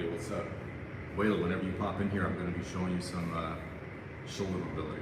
Hey, what's up? Whale, whenever you pop in here, I'm going to be showing you some shoulder mobility.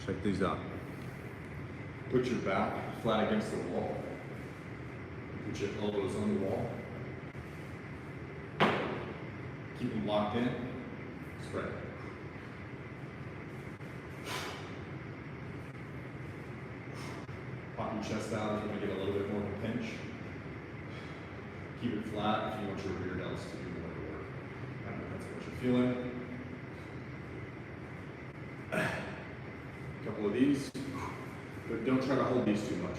Check these out. Put your back flat against the wall. Put your elbows on the wall. Keep them locked in. Spread. Pop your chest out if you want to get a little bit more of a pinch. Keep it flat if you want your rear delts to do more of the work. I don't know if that's what you're feeling. Couple of these, but don't try to hold these too much.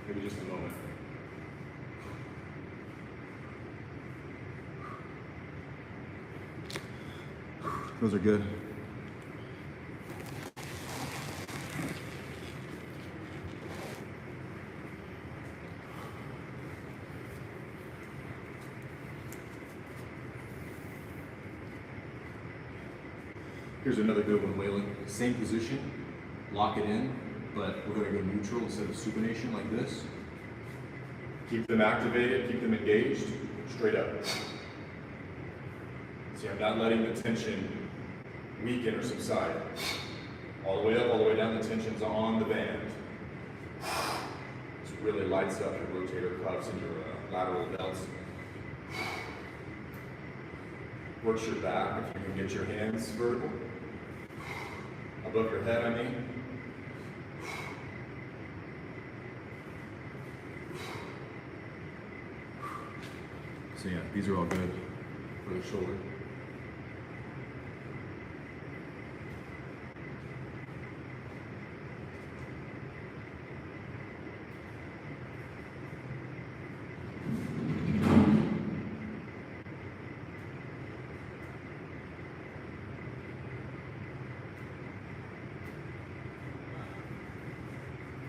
Maybe just a moment. Those are good. Here's another good one, Waylon. Same position, lock it in, but we're gonna go neutral instead of supination like this. Keep them activated, keep them engaged, straight up. See, I'm not letting the tension weaken or subside. All the way up, all the way down, the tension's on the band. This really lights up your rotator cuffs and your lateral delts. Works your back if you can get your hands vertical. Above your head, I mean. So yeah, these are all good for the shoulder.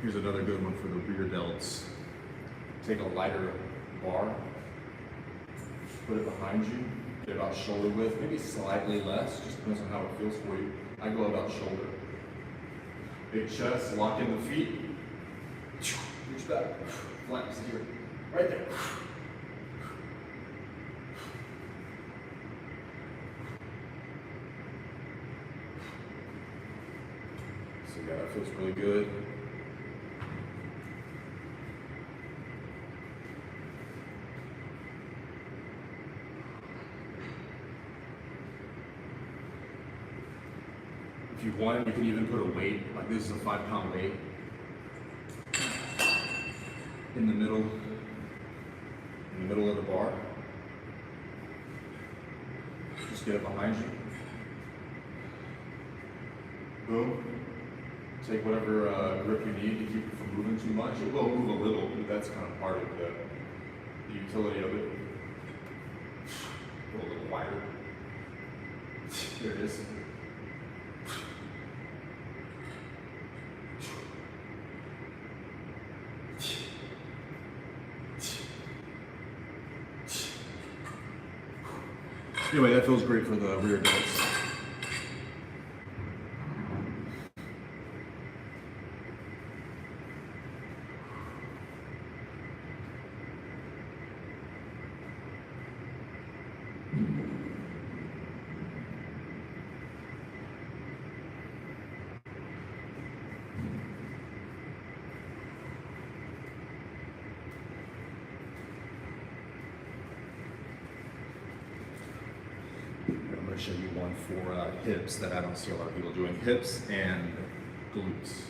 Here's another good one for the rear delts. Take a lighter bar, put it behind you, get about shoulder width, maybe slightly less, just depends on how it feels for you. I go about shoulder. Big chest, lock in the feet, reach back, flex here, right there. So yeah, that feels really good. If you want, you can even put a weight, like this is a 5-pound weight, in the middle of the bar. Just get it behind you. Boom. Take whatever grip you need to keep it from moving too much. It will move a little, but that's kind of part of the utility of it. Go a little wider. There it is. Anyway, that feels great for the rear delts. I'm going to show you one for hips that I don't see a lot of people doing. Hips and glutes.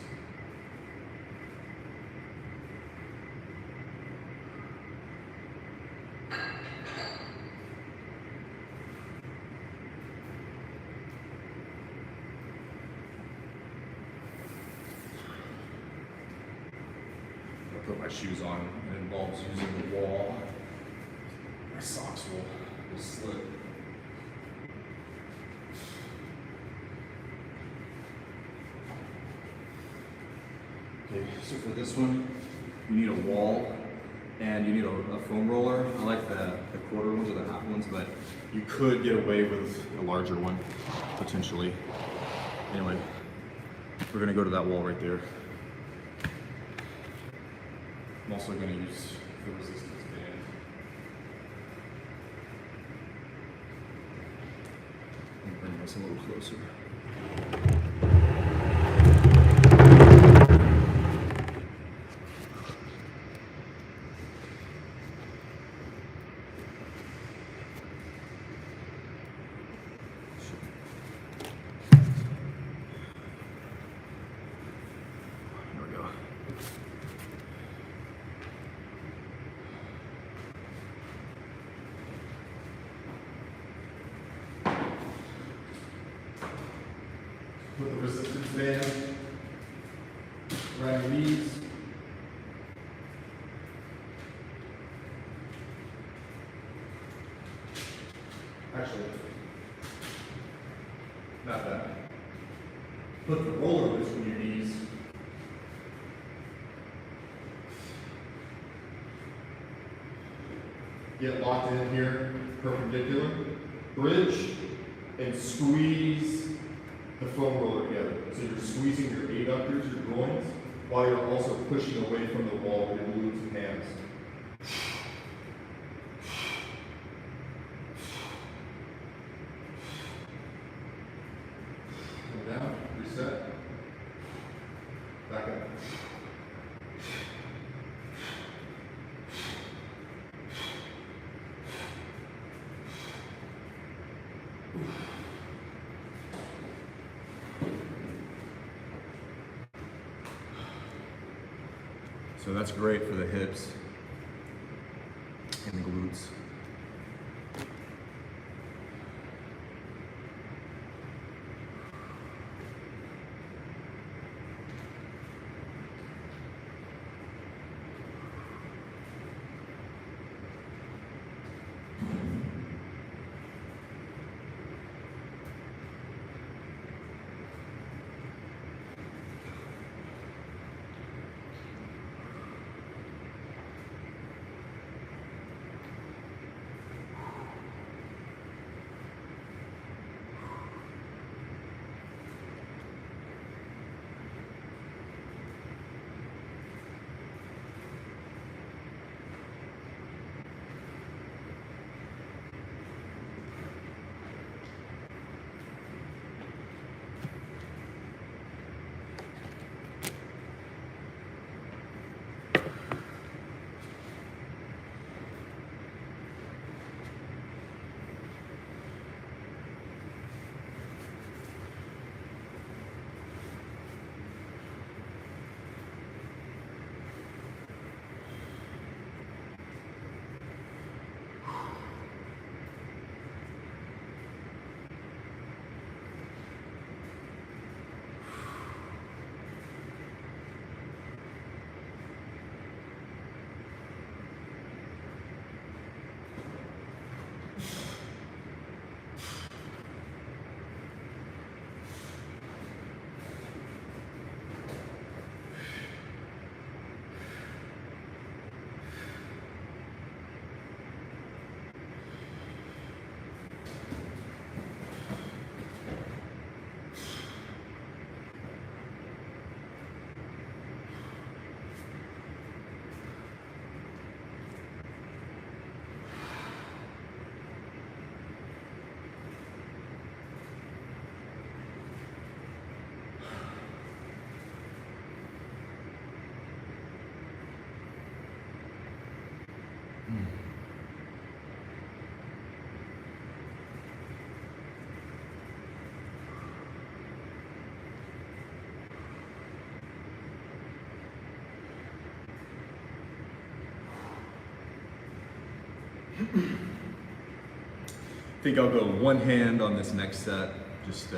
I'll put my shoes on. It involves using the wall. My socks will slip. Okay, so for this one, you need a wall and you need a foam roller. I like the quarter ones or the half ones, but you could get away with a larger one, potentially. Anyway, we're gonna go to that wall right there. I'm also gonna use the resistance band. And bring this a little closer. Put the resistance band around your knees. Actually, not that. Put the roller between your knees. Get locked in here, perpendicular. Bridge and squeeze the foam roller together. So you're squeezing your adductors, your groins, while you're also pushing away from the wall with your glutes and hams. Come down, reset. Back up. So that's great for the hips and the glutes. I think I'll go one hand on this next set, just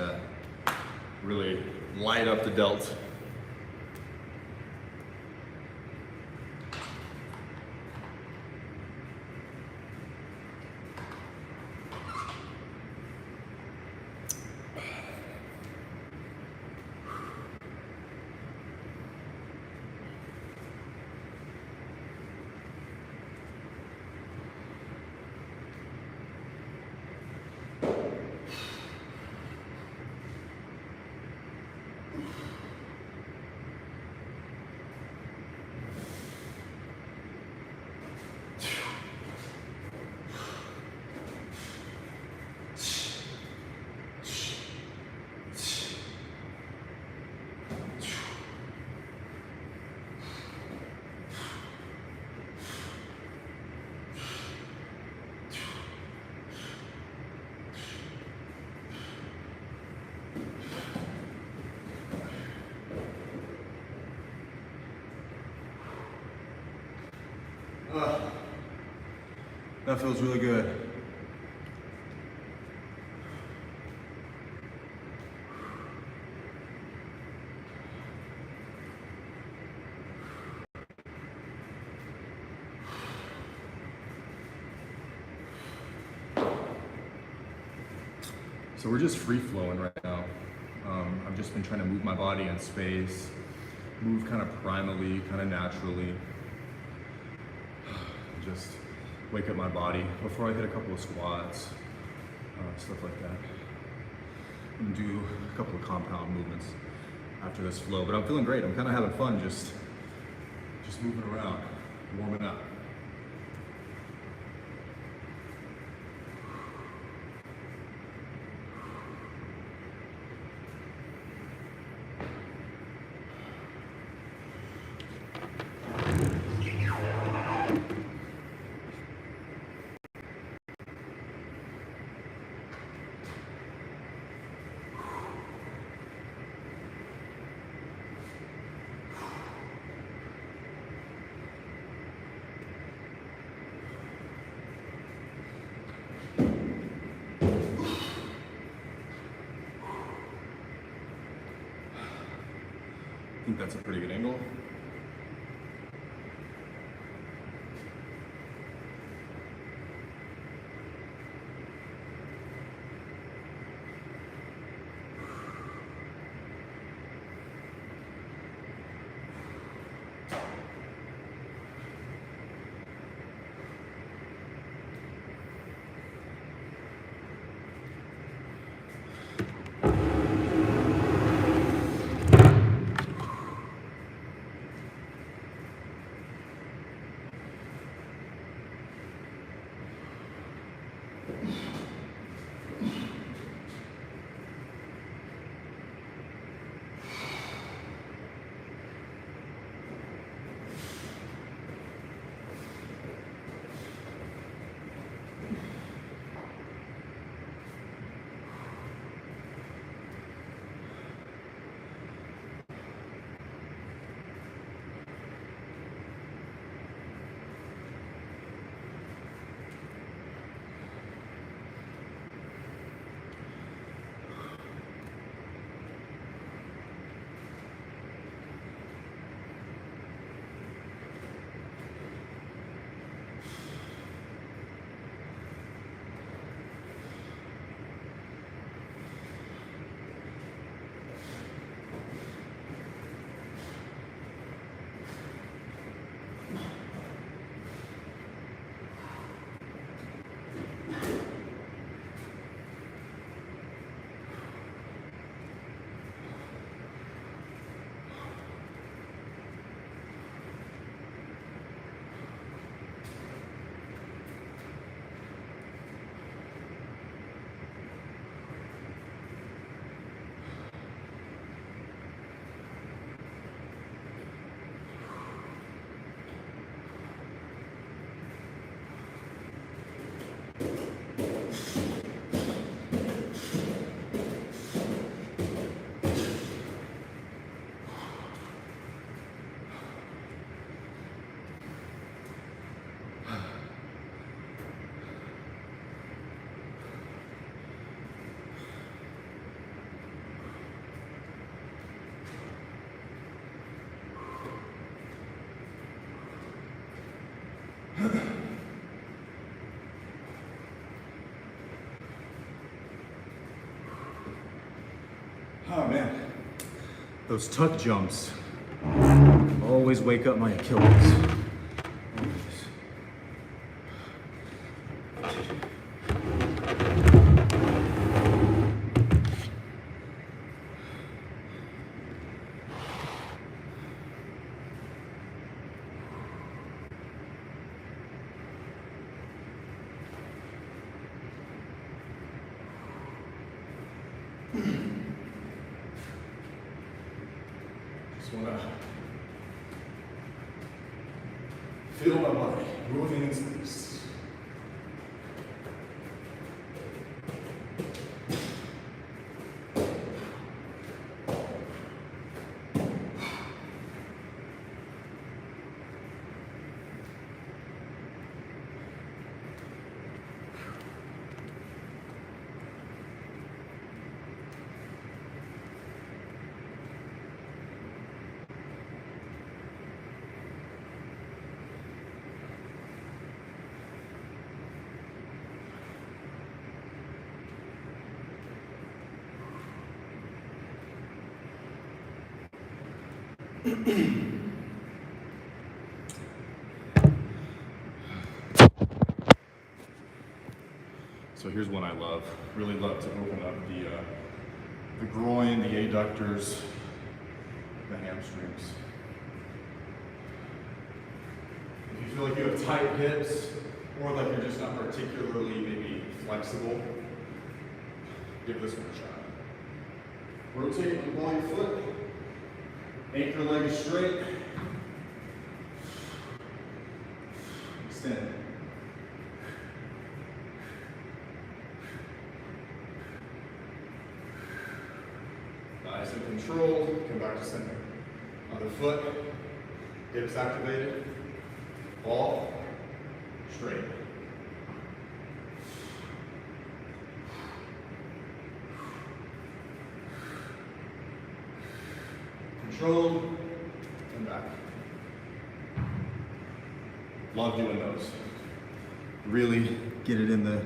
really light up the delts. That feels really good. So we're just free flowing right now. I've just been trying to move my body in space, move kind of primally, kind of naturally. Just wake up my body before I hit a couple of squats, stuff like that. I'm gonna do a couple of compound movements after this flow, but I'm feeling great. I'm kind of having fun just moving around, warming up. I think that's a pretty good angle. Oh man, those tuck jumps always wake up my Achilles. Just wanna feel my body moving in space. So here's one I love. Really love to open up the groin, the adductors, the hamstrings. If you feel like you have tight hips, or like you're just not particularly maybe flexible, give this one a shot. Rotate the ball of your foot, anchor leg is straight, extend. Nice and controlled, come back to center. Other foot, hips activated, ball, straight. Controlled, and back. Love doing those. Really get it in the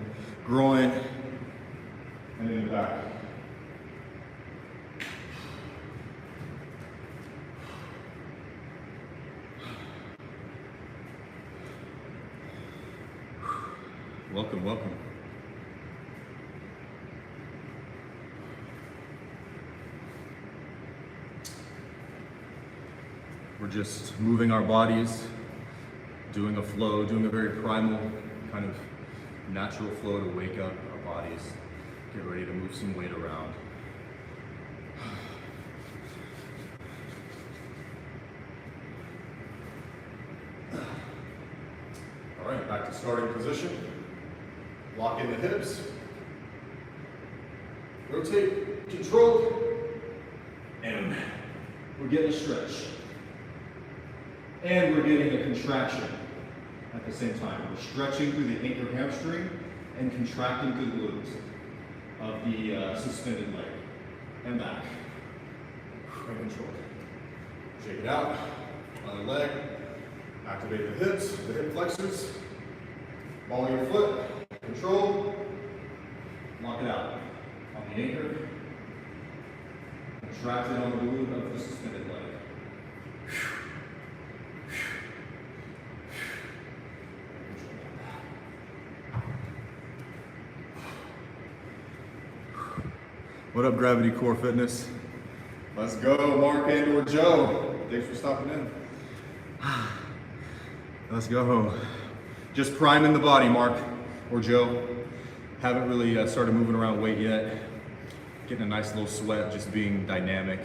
groin and in the back. Welcome, welcome. We're just moving our bodies, doing a flow, doing a very primal kind of natural flow to wake up our bodies, get ready to move some weight around. All right, back to starting position. Lock in the hips. Rotate, control, and we're getting a stretch. And we're getting a contraction at the same time. We're stretching through the anchor hamstring and contracting through the glutes of the suspended leg. And back. And control. Shake it out. Other leg. Activate the hips, the hip flexors. Ball of your foot. Control. Lock it out. On the anchor. Contract it on the glute of the suspended leg. What up, Gravity Core Fitness? Let's go, Mark and or Joe. Thanks for stopping in. Let's go. Just priming the body, Mark or Joe. Haven't really started moving around weight yet. Getting a nice little sweat, just being dynamic,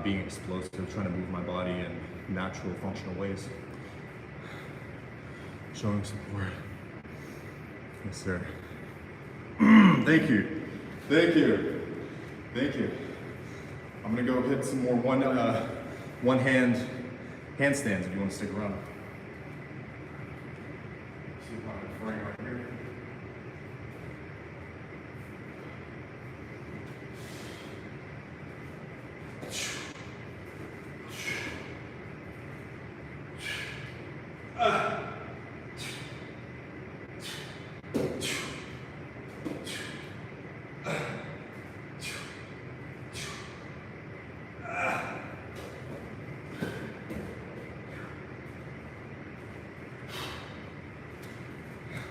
being explosive, trying to move my body in natural, functional ways. Showing support. Yes, sir. Thank you. Thank you. Thank you. I'm gonna go hit some more one hand handstands if you want to stick around. See if I can frame right here.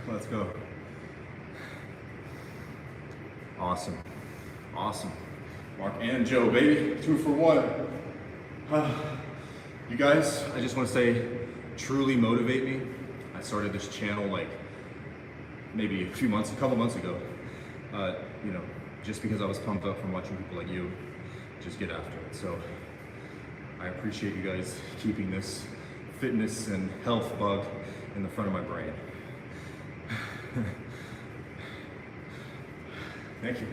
Let's go. Awesome. Awesome. Mark and Joe, baby. 2 for 1. You guys, I just want to say, truly motivate me. I started this channel like maybe a couple months ago. You know, just because I was pumped up from watching people like you just get after it. So I appreciate you guys keeping this fitness and health bug in the front of my brain. Thank you.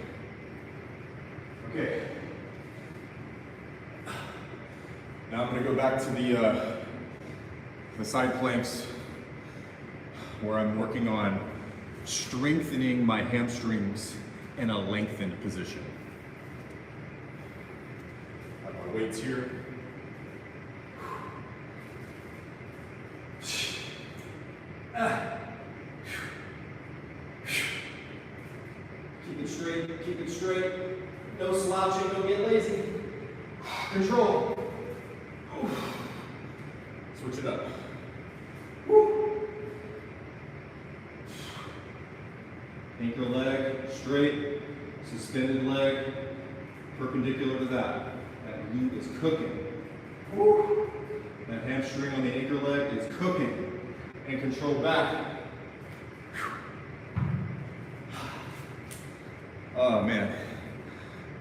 Okay. Now I'm going to go back to the side planks where I'm working on strengthening my hamstrings in a lengthened position. I have my weights here. Keep it straight. No slouching, don't get lazy. Control. Switch it up. Woo. Anchor leg, straight, suspended leg, perpendicular to that. That glute is cooking. Woo. That hamstring on the anchor leg is cooking. And control back. Oh man,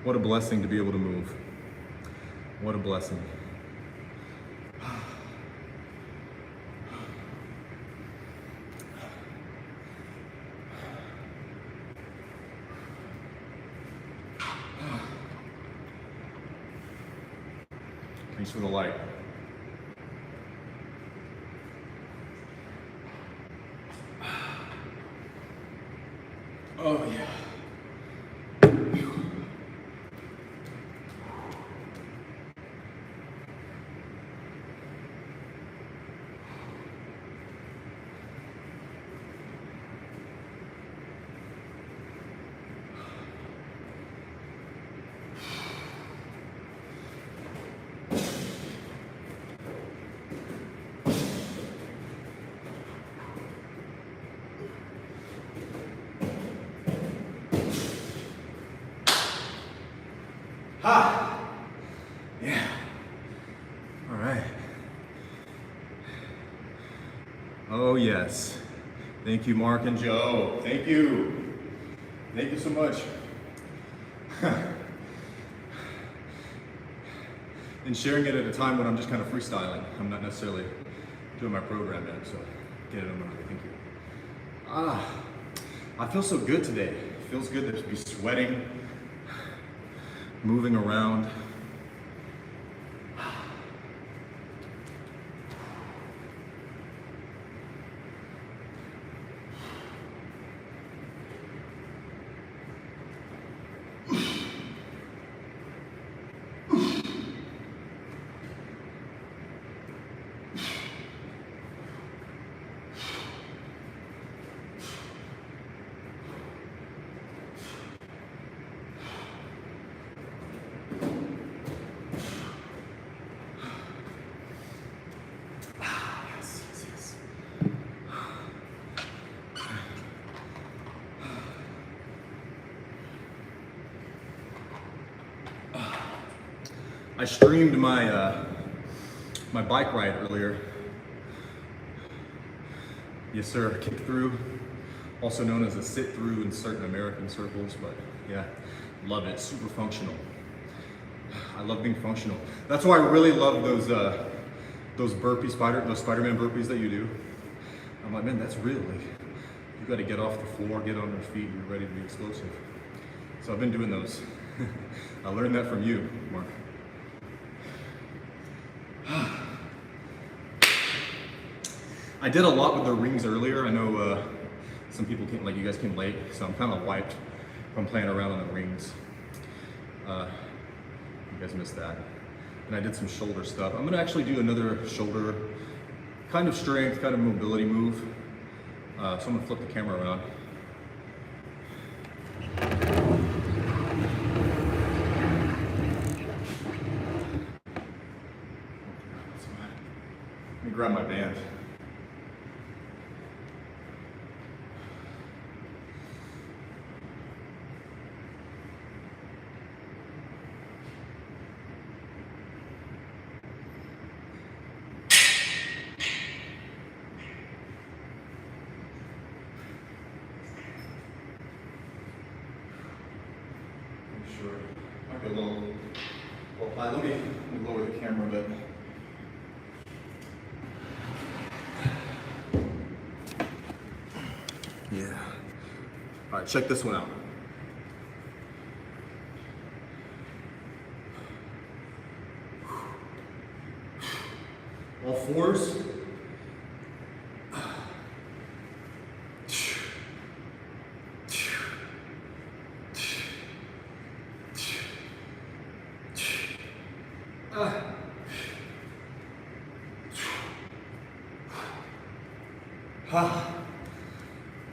what a blessing to be able to move. What a blessing. Thanks for the light. Oh yeah. Ha! Yeah. All right. Oh yes. Thank you, Mark and Joe. Thank you. Thank you so much. And sharing it at a time when I'm just kind of freestyling. I'm not necessarily doing my program yet, so get it on my way. Thank you. I feel so good today. It feels good to be sweating, moving around. I streamed my my bike ride earlier. Yes, sir. Kick through, also known as a sit through in certain American circles, but yeah, love it. Super functional. I love being functional. That's why I really love those those Spider-Man burpees that you do. I'm like, man, that's real. Like, you got to get off the floor, get on your feet, and you're ready to be explosive. So I've been doing those. I learned that from you, Mark. I did a lot with the rings earlier. I know some people came, like you guys came late, so I'm kind of wiped from playing around on the rings. You guys missed that. And I did some shoulder stuff. I'm gonna actually do another shoulder kind of strength, kind of mobility move. So I'm gonna flip the camera around. Let me grab my band. Sure. Might be a little high. Let me lower the camera a bit. Yeah. All right, check this one out. All fours.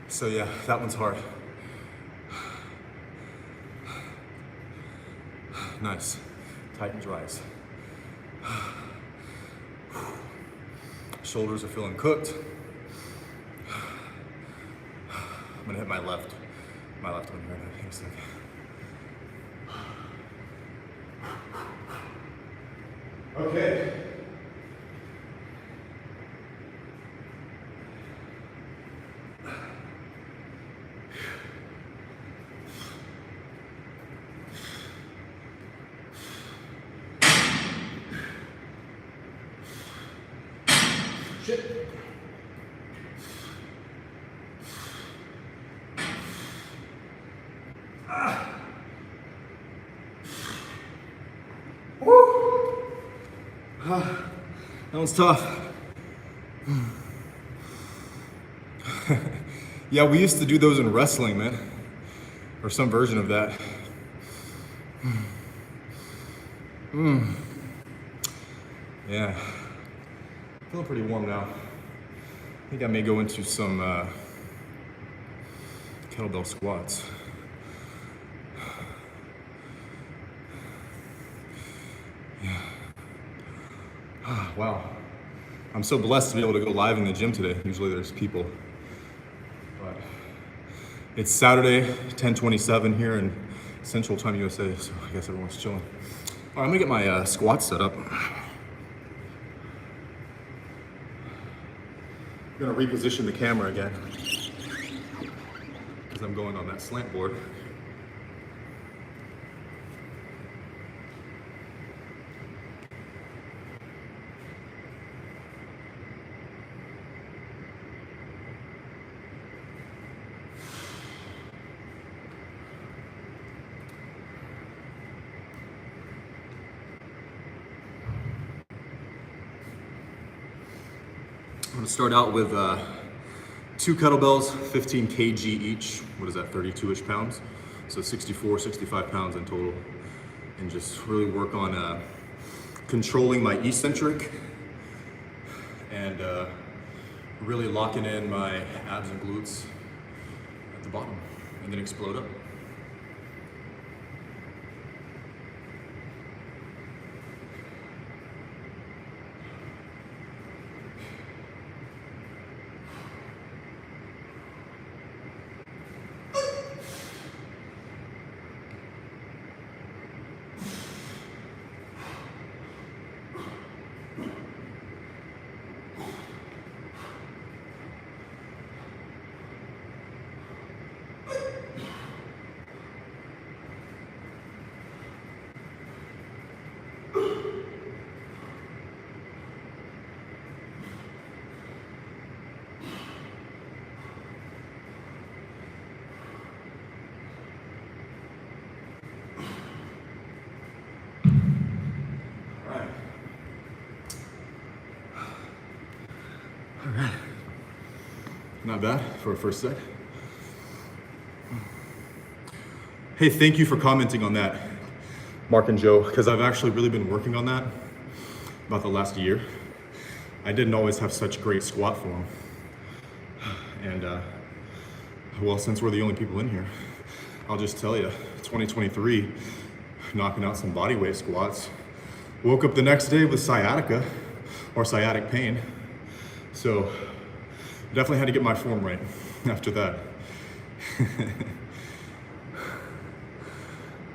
So yeah, that one's hard. Nice. Titans rise. Shoulders are feeling cooked. I'm gonna hit my left one here. Hang a second. Okay. Shit. Woo. That one's tough. Yeah, we used to do those in wrestling, man. Or some version of that. Yeah. Feeling pretty warm now. I think I may go into some kettlebell squats. Yeah. Wow. I'm so blessed to be able to go live in the gym today. Usually there's people. But it's Saturday, 10:27 here in Central Time USA, so I guess everyone's chilling. All right, I'm gonna get my squats set up. I'm gonna reposition the camera again because I'm going on that slant board. I'm gonna start out with 2 kettlebells, 15 kg each. What is that, 32-ish pounds? So 64, 65 pounds in total. And just really work on controlling my eccentric and really locking in my abs and glutes at the bottom and then explode up. All right. Not bad for a first set. Hey, thank you for commenting on that, Mark and Joe, because I've actually really been working on that about the last year. I didn't always have such great squat form. And well, since we're the only people in here, I'll just tell you, 2023, knocking out some body weight squats. Woke up the next day with sciatica or sciatic pain. So definitely had to get my form right after that.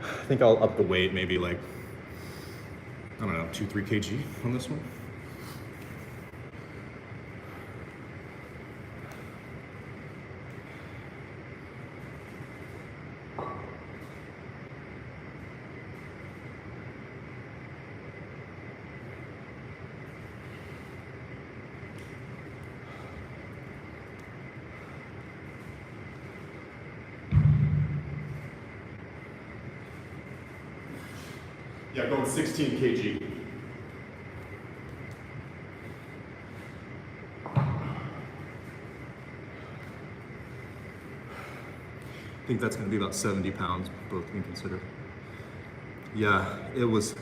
I think I'll up the weight, maybe like, I don't know, 2-3 kg on this one. Yeah, going 16 kg. I think that's gonna be about 70 pounds, both being considered. Yeah, it was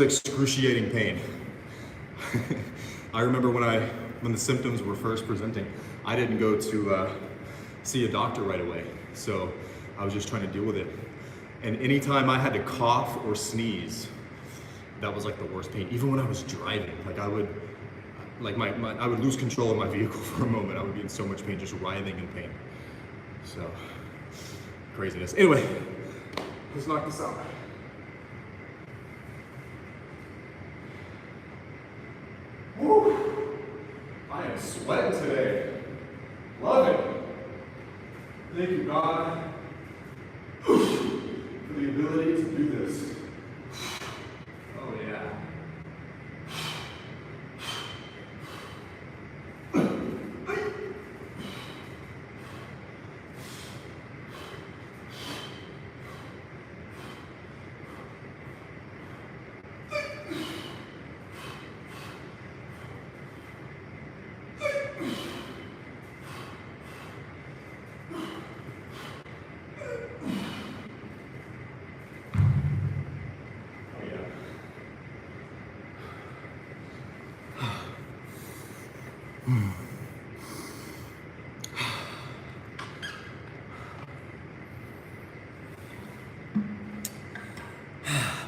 excruciating pain. I remember when the symptoms were first presenting, I didn't go to see a doctor right away. So I was just trying to deal with it. And anytime I had to cough or sneeze, that was like the worst pain. Even when I was driving, like I would lose control of my vehicle for a moment. I would be in so much pain, just writhing in pain. So, craziness. Anyway, let's knock this out. Woo. I am sweating today. Love it. Thank you, God, for the ability to do this. Oh, yeah.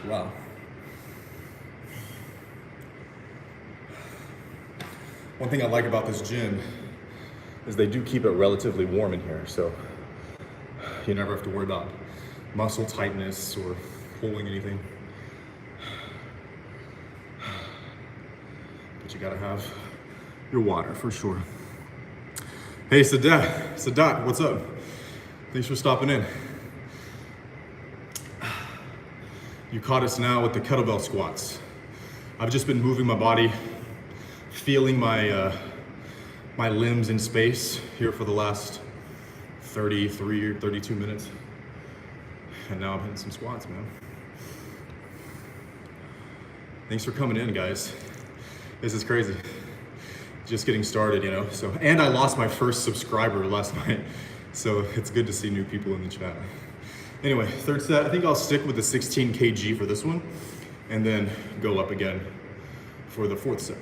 Wow. One thing I like about this gym is they do keep it relatively warm in here, so you never have to worry about muscle tightness or pulling anything. But you gotta have your water for sure. Hey, Sadat, what's up? Thanks for stopping in. You caught us now with the kettlebell squats. I've just been moving my body, feeling my my limbs in space here for the last 33 or 32 minutes. And now I'm hitting some squats, man. Thanks for coming in, guys. This is crazy. Just getting started, you know. So, and I lost my first subscriber last night. So it's good to see new people in the chat. Anyway, third set, I think I'll stick with the 16 kg for this one and then go up again for the fourth set.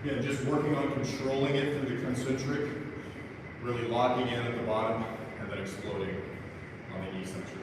Again, just working on controlling it through the concentric, really locking in at the bottom and then exploding on the eccentric.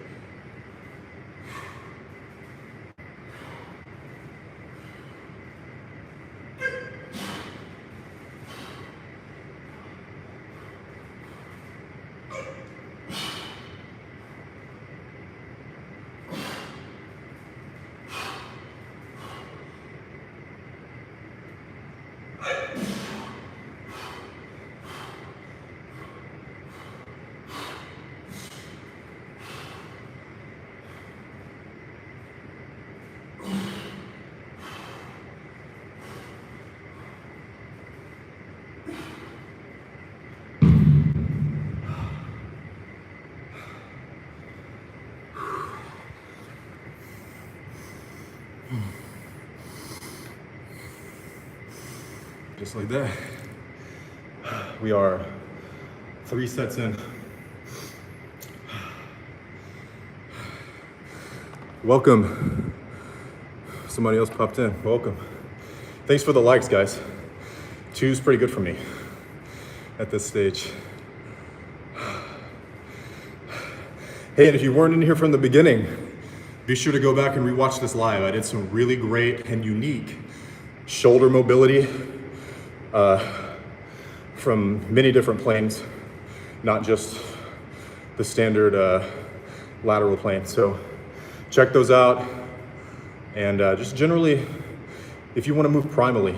Just like that. We are 3 sets in. Welcome. Somebody else popped in. Welcome. Thanks for the likes, guys. 2's pretty good for me at this stage. Hey, and if you weren't in here from the beginning, be sure to go back and rewatch this live. I did some really great and unique shoulder mobility from many different planes, not just the standard lateral plane. So check those out. And just generally, if you want to move primally,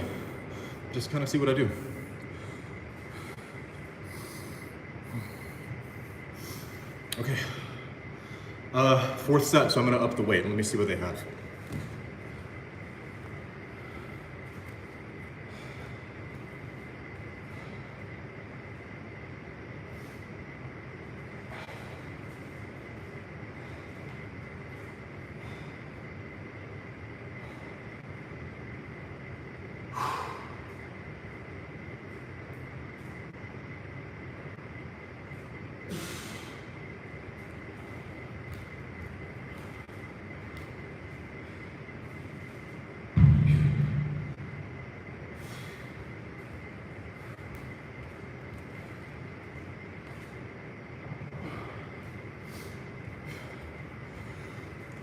just kind of see what I do. Okay. Fourth set, so I'm going to up the weight. Let me see what they have.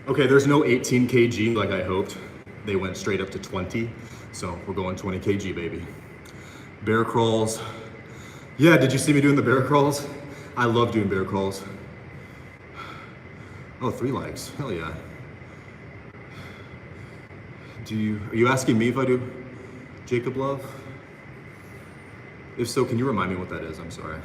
Okay, there's no 18 kg like I hoped. they went straight up to 20. So we're going 20 kg, baby. Bear crawls. Yeah, did you see me doing the bear crawls? I love doing bear crawls. Oh, 3 legs, hell yeah. Are you asking me if I do Jacob Love? If so, can you remind me what that is? I'm sorry.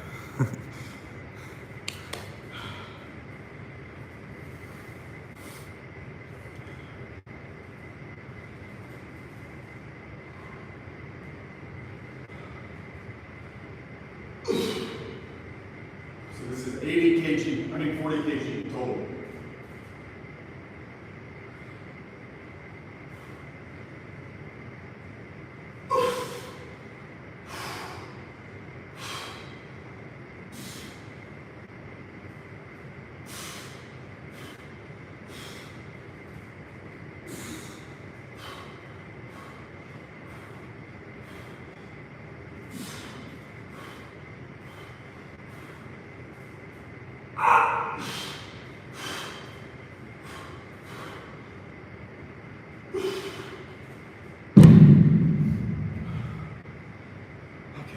So this is 80 kg, 40 kg total.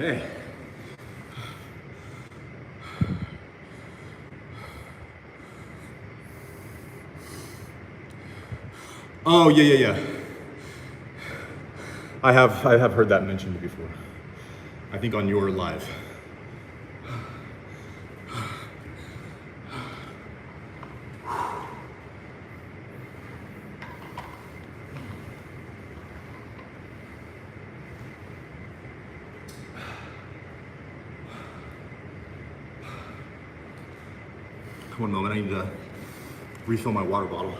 Okay. Oh, yeah. I have heard that mentioned before. I think on your live. One moment, I need to refill my water bottle.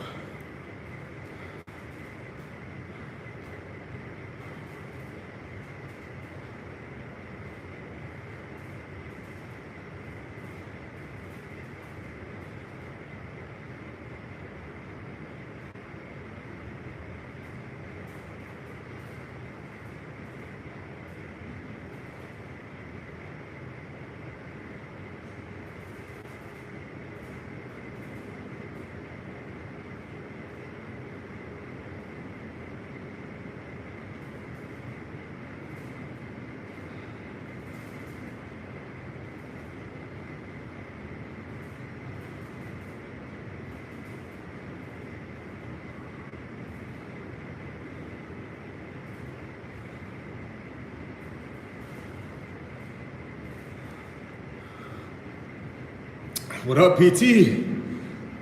What up, PT?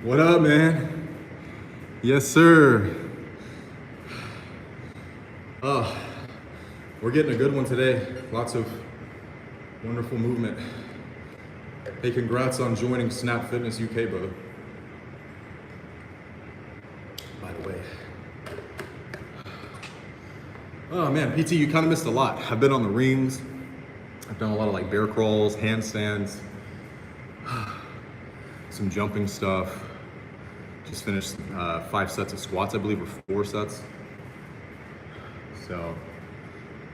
What up, man? Yes, sir. We're getting a good one today. Lots of wonderful movement. Hey, congrats on joining Snap Fitness UK, brother. By the way. Oh man, PT, you kind of missed a lot. I've been on the rings. I've done a lot of like bear crawls, handstands, some jumping stuff. Just finished 5 sets of squats, I believe, or 4 sets. So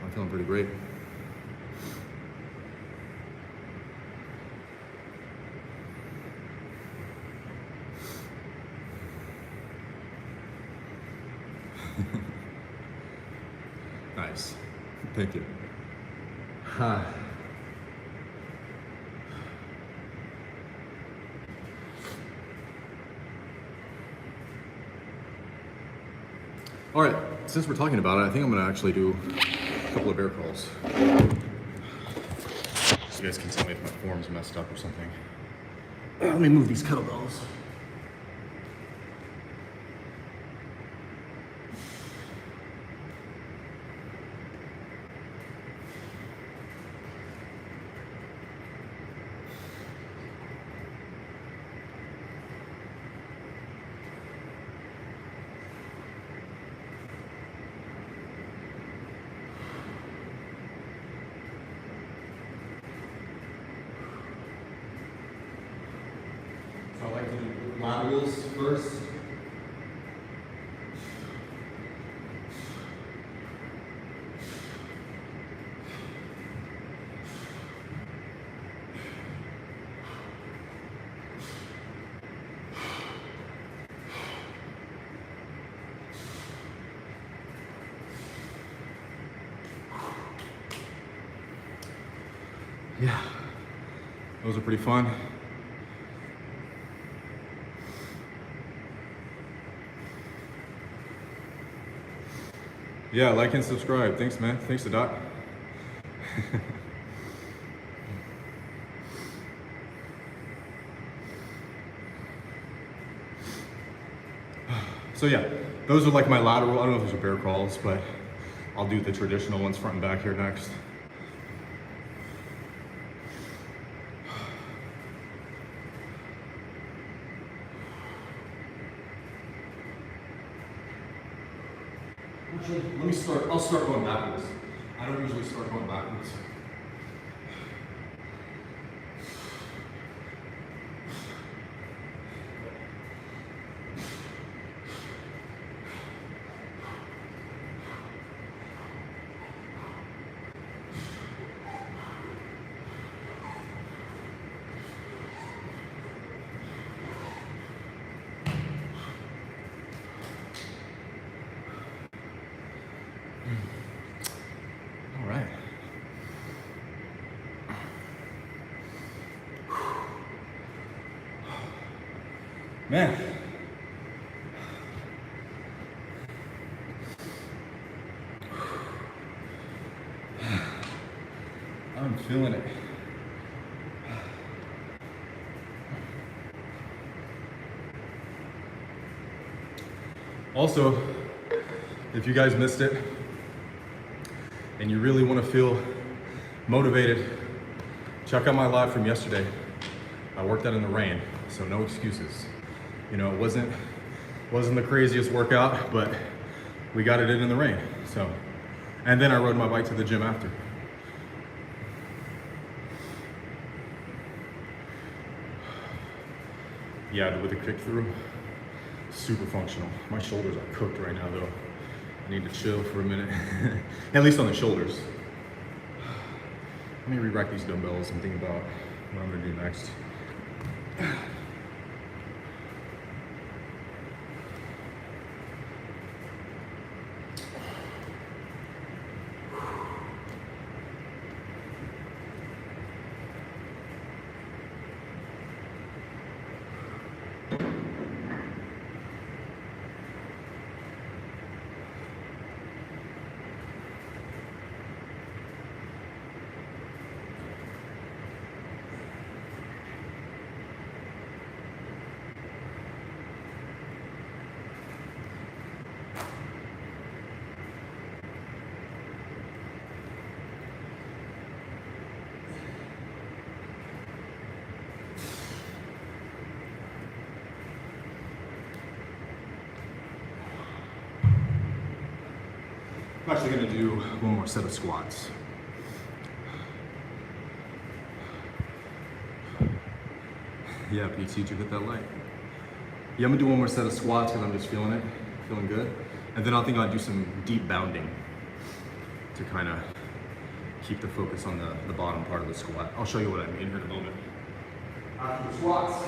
I'm feeling pretty great. Nice. Thank you. All right, since we're talking about it, I think I'm gonna actually do a couple of bear crawls. So you guys can tell me if my form's messed up or something. Let me move these kettlebells. So I like to do laterals first. Yeah, those are pretty fun. Yeah, like and subscribe. Thanks, man. Thanks to Doc. So yeah, those are like my lateral. I don't know if those are bear crawls, but I'll do the traditional ones front and back here next. Actually, let me start. I'll start going backwards. I don't usually start going backwards. All right. Man. I'm feeling it. Also, if you guys missed it and you really want to feel motivated, check out my live from yesterday. I worked out in the rain, so no excuses. You know, it wasn't the craziest workout, but we got it in the rain. So, and then I rode my bike to the gym after. Yeah, with the kick through, super functional. My shoulders are cooked right now though. I need to chill for a minute, at least on the shoulders. Let me re-rack these dumbbells and think about what I'm gonna do next. I'm actually gonna do one more set of squats. Yeah, PT, did you hit that light? Yeah, I'm gonna do one more set of squats because I'm just feeling it, feeling good. And then I think I'll do some deep bounding to kind of keep the focus on the bottom part of the squat. I'll show you what I mean here in a moment. After the squats.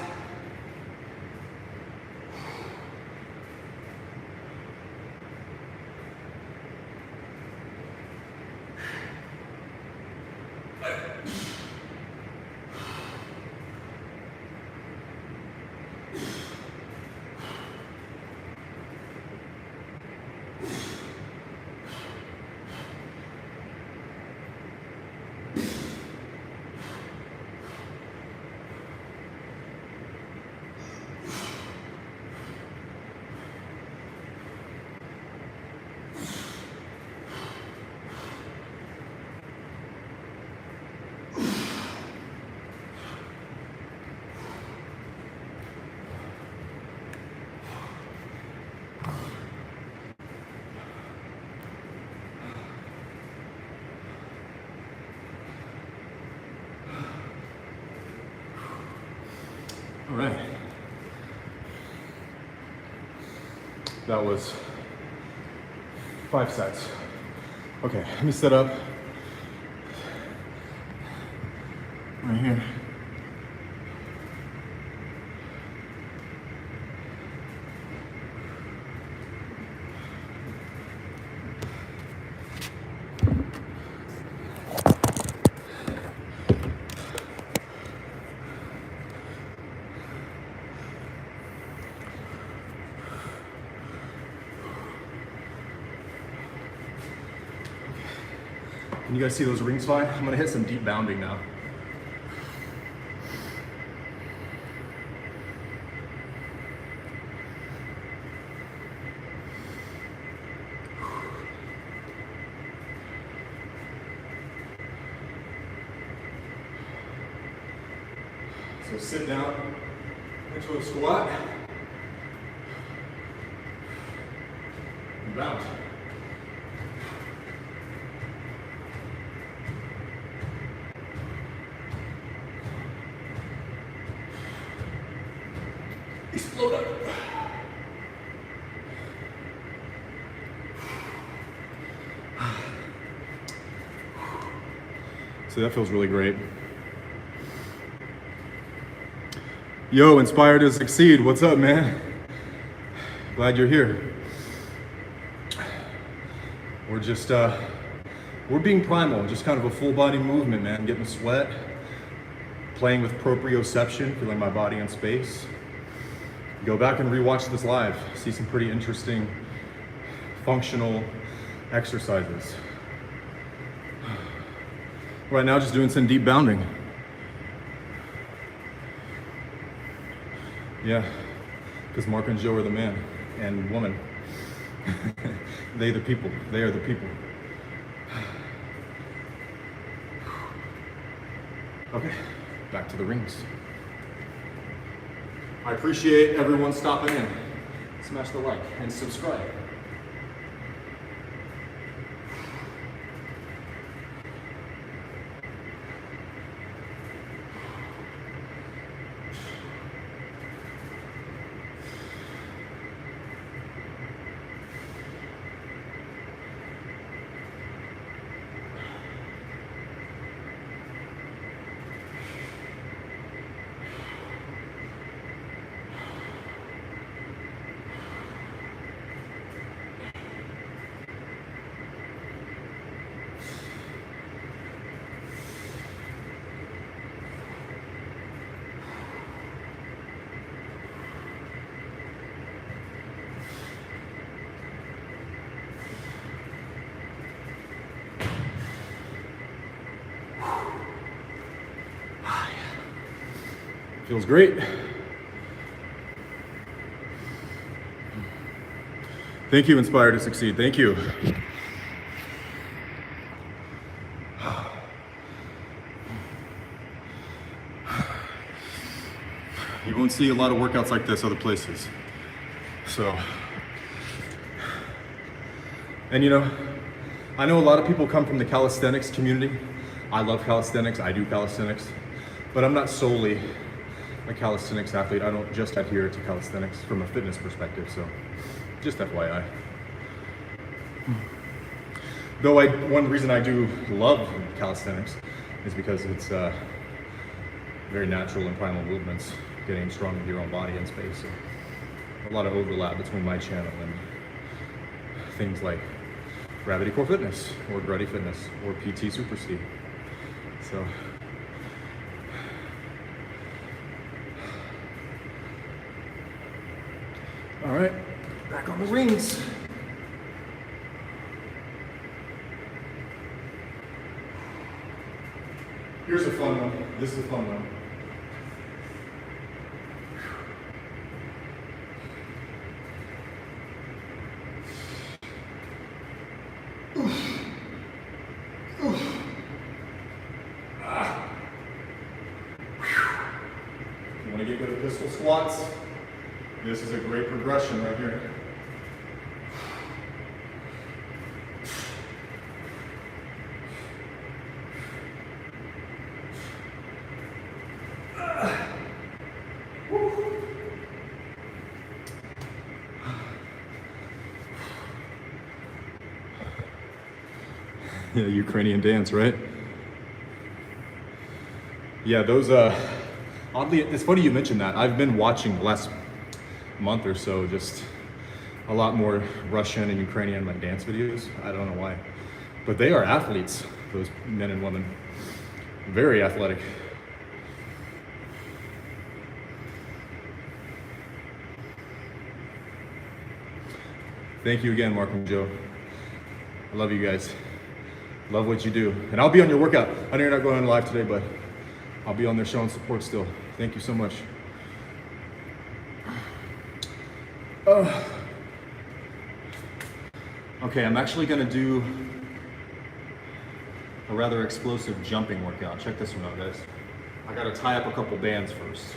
All right. That was 5 sets. Okay, let me set up right here. You guys see those rings fine? I'm gonna hit some deep bounding now. So sit down into a squat and bounce. Explode up. So that feels really great. Yo, inspired to succeed. What's up, man? Glad you're here. We're just, we're being primal, just kind of a full body movement, man. Getting sweat, playing with proprioception, feeling my body in space. Go back and rewatch this live. See some pretty interesting functional exercises. Right now, just doing some deep bounding. Yeah, because Mark and Joe are the man and woman. They the people. They are the people. Okay, back to the rings. I appreciate everyone stopping in. Smash the like and subscribe. Feels great. Thank you, Inspired to Succeed. Thank you. You won't see a lot of workouts like this other places. So, and you know, I know a lot of people come from the calisthenics community. I love calisthenics, I do calisthenics, but I'm not solely a calisthenics athlete. I don't just adhere to calisthenics from a fitness perspective, so just FYI. Though one reason I do love calisthenics is because it's very natural and primal movements, getting strong with your own body in space. So a lot of overlap between my channel and things like Gravity Core Fitness or Gruddy Fitness or PT Super C. So all right, back on the rings. Here's a fun one. This is a fun one. If you want to get good at pistol squats, this is a great progression right here. Yeah, Ukrainian dance, right? Yeah, those, oddly, it's funny you mentioned that. I've been watching the last month or so just a lot more Russian and Ukrainian like dance videos. I don't know why, but they are athletes, those men and women. Very athletic. Thank you again, Mark and Joe. I love you guys. Love what you do. And I'll be on your workout. I know you're not going on live today, but I'll be on there showing support still. Thank you so much. Okay, I'm actually gonna do a rather explosive jumping workout. Check this one out, guys. I gotta tie up a couple bands first.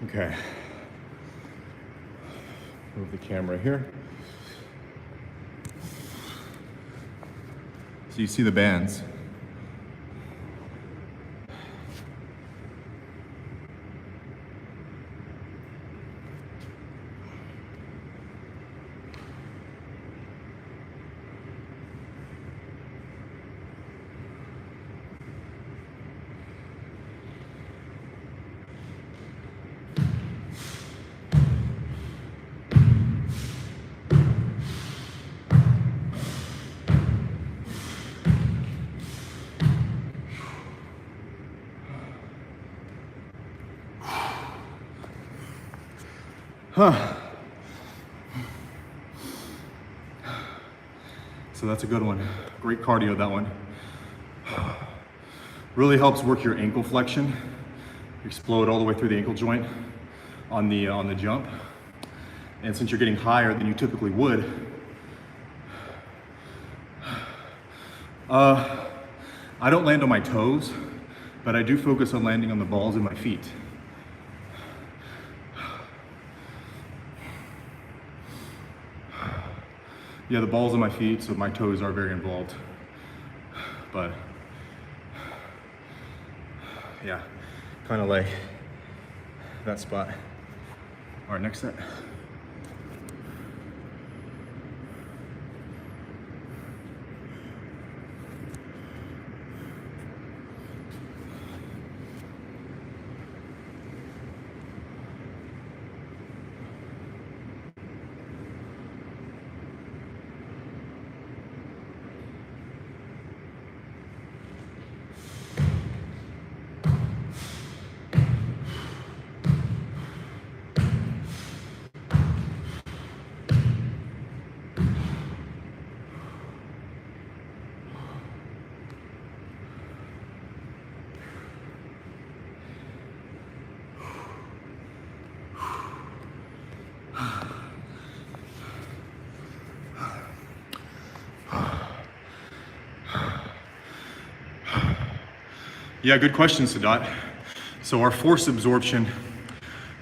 Okay, move the camera here. So you see the bands. So that's a good one. Great cardio, that one. Really helps work your ankle flexion. Explode all the way through the ankle joint on the jump. And since you're getting higher than you typically would, I don't land on my toes, but I do focus on landing on the balls of my feet. Yeah, the balls of my feet, so my toes are very involved. But yeah, kind of like that spot. All right, next set. Yeah, good question, Sadat. So our force absorption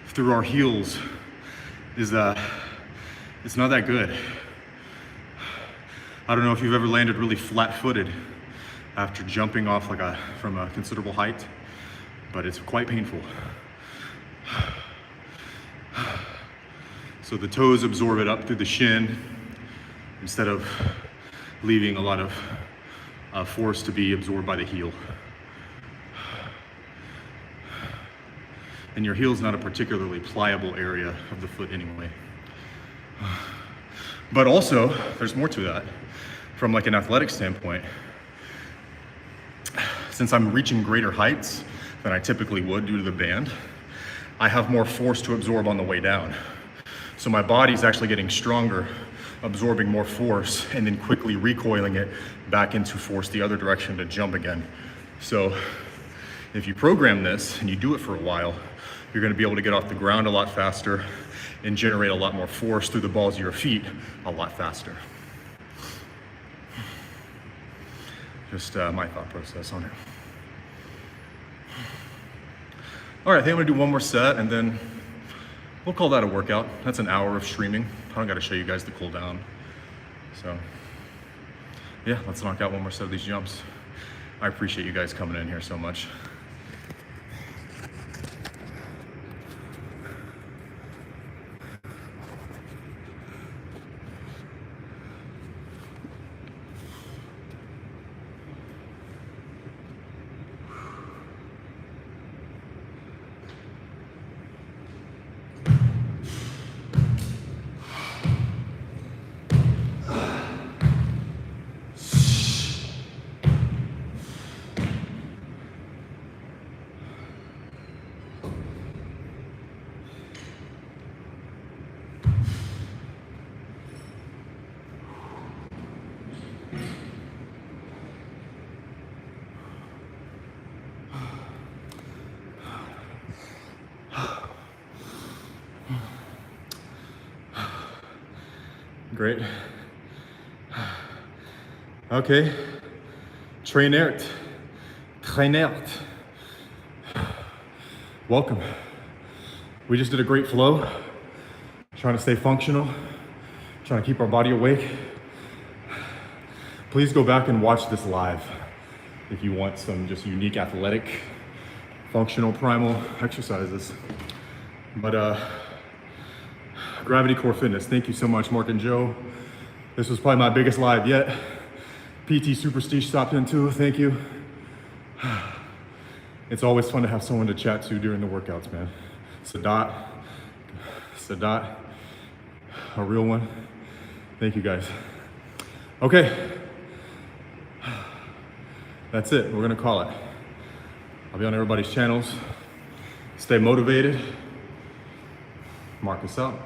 through our heels is it's not that good. I don't know if you've ever landed really flat-footed after jumping off from a considerable height, but it's quite painful. So the toes absorb it up through the shin instead of leaving a lot of force to be absorbed by the heel. And your heel's not a particularly pliable area of the foot anyway. But also, there's more to that. From like an athletic standpoint, since I'm reaching greater heights than I typically would due to the band, I have more force to absorb on the way down. So my body's actually getting stronger, absorbing more force, and then quickly recoiling it back into force the other direction to jump again. So if you program this and you do it for a while, you're gonna be able to get off the ground a lot faster and generate a lot more force through the balls of your feet a lot faster. Just my thought process on it. All right, I think I'm gonna do one more set and then we'll call that a workout. That's an hour of streaming. I don't gotta show you guys the cool down. So yeah, let's knock out one more set of these jumps. I appreciate you guys coming in here so much. Great. Okay. Trainert. Welcome. We just did a great flow. Trying to stay functional. Trying to keep our body awake. Please go back and watch this live if you want some just unique athletic, functional primal exercises. But Gravity Core Fitness, thank you so much, Mark and Joe. This was probably my biggest live yet. PT Superstiche stopped in too, thank you. It's always fun to have someone to chat to during the workouts, man. Sadat, a real one. Thank you guys. Okay, that's it, we're gonna call it. I'll be on everybody's channels. Stay motivated. Mark us out.